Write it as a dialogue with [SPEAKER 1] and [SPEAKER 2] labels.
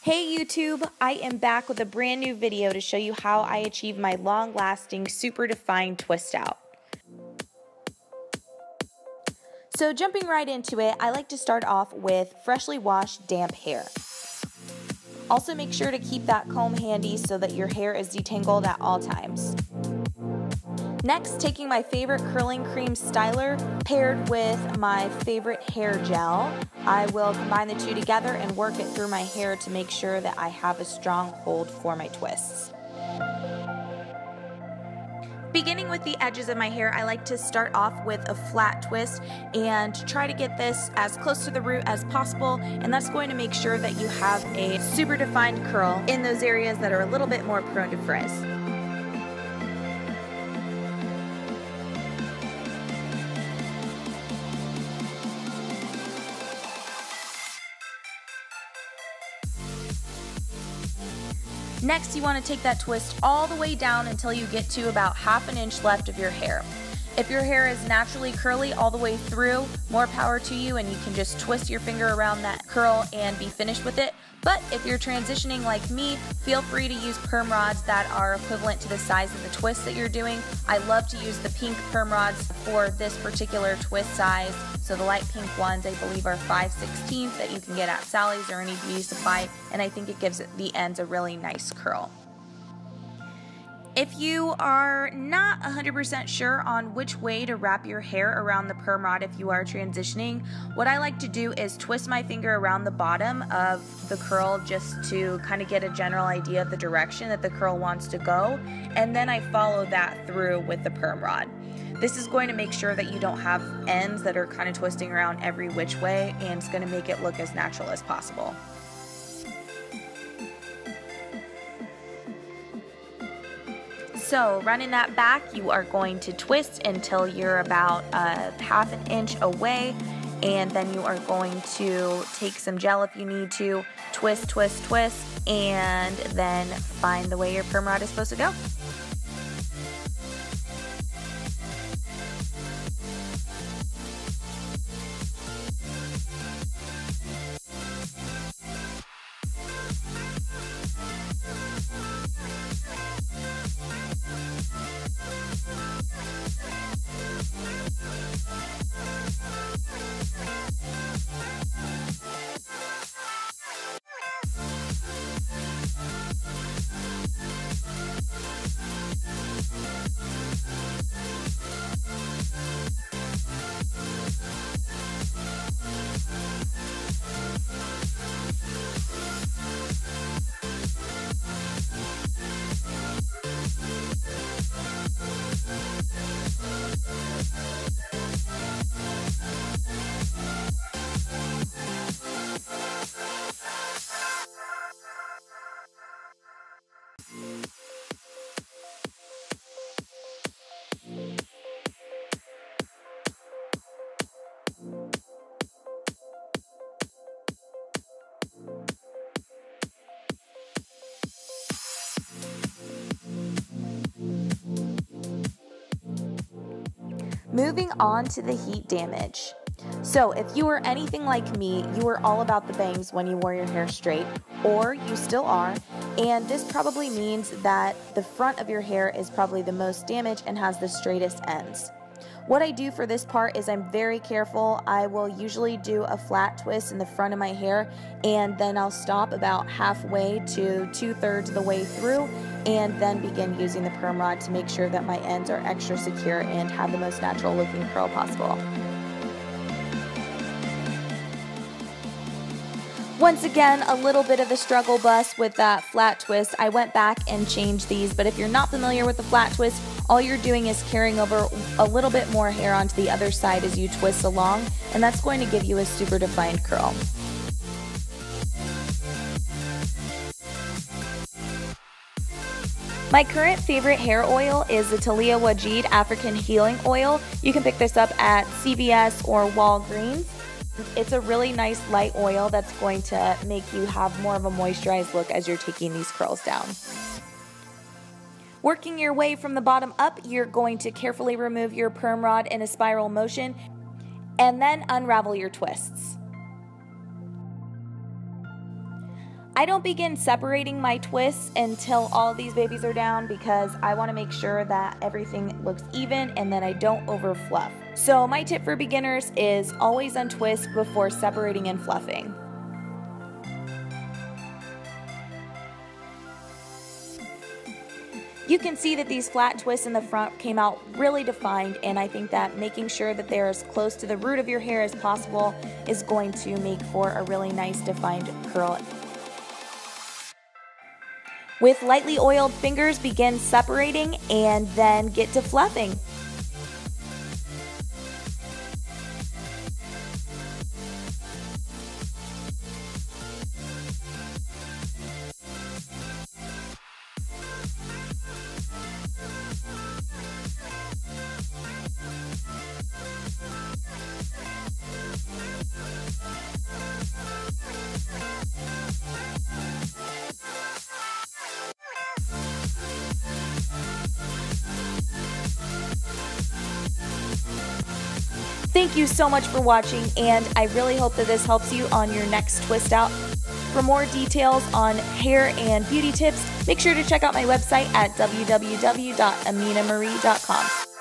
[SPEAKER 1] Hey YouTube, I am back with a brand new video to show you how I achieve my long-lasting, super defined twist out. So jumping right into it, I like to start off with freshly washed damp hair. Also make sure to keep that comb handy so that your hair is detangled at all times. Next, taking my favorite curling cream styler paired with my favorite hair gel, I will combine the two together and work it through my hair to make sure that I have a strong hold for my twists. Beginning with the edges of my hair, I like to start off with a flat twist and try to get this as close to the root as possible, and that's going to make sure that you have a super defined curl in those areas that are a little bit more prone to frizz. Next, you want to take that twist all the way down until you get to about ½ an inch left of your hair. If your hair is naturally curly all the way through, more power to you, and you can just twist your finger around that curl and be finished with it. But if you're transitioning like me, feel free to use perm rods that are equivalent to the size of the twist that you're doing. I love to use the pink perm rods for this particular twist size. So the light pink ones I believe are 5/16 that you can get at Sally's or any beauty supply, and I think it gives the ends a really nice curl. If you are not 100% sure on which way to wrap your hair around the perm rod if you are transitioning, what I like to do is twist my finger around the bottom of the curl just to kind of get a general idea of the direction that the curl wants to go, and then I follow that through with the perm rod. This is going to make sure that you don't have ends that are kind of twisting around every which way, and it's going to make it look as natural as possible. So running that back, you are going to twist until you're about ½ an inch away, and then you are going to take some gel if you need to, twist, twist, twist, and then find the way your perm rod is supposed to go. Moving on to the heat damage. So if you were anything like me, you were all about the bangs when you wore your hair straight, or you still are, and this probably means that the front of your hair is probably the most damaged and has the straightest ends. What I do for this part is I'm very careful. I will usually do a flat twist in the front of my hair, and then I'll stop about halfway to 2/3 of the way through, and then begin using the perm rod to make sure that my ends are extra secure and have the most natural looking curl possible. Once again, a little bit of a struggle bus with that flat twist. I went back and changed these, but if you're not familiar with the flat twist, all you're doing is carrying over a little bit more hair onto the other side as you twist along, and that's going to give you a super defined curl. My current favorite hair oil is the Talia Wajid African Healing Oil. You can pick this up at CVS or Walgreens. It's a really nice light oil that's going to make you have more of a moisturized look as you're taking these curls down. Working your way from the bottom up, you're going to carefully remove your perm rod in a spiral motion and then unravel your twists. I don't begin separating my twists until all of these babies are down because I want to make sure that everything looks even and that I don't over fluff. So my tip for beginners is always untwist before separating and fluffing. You can see that these flat twists in the front came out really defined, and I think that making sure that they're as close to the root of your hair as possible is going to make for a really nice defined curl. With lightly oiled fingers, begin separating and then get to fluffing. Thank you so much for watching, and I really hope that this helps you on your next twist out. For more details on hair and beauty tips, make sure to check out my website at www.aminamarie.com.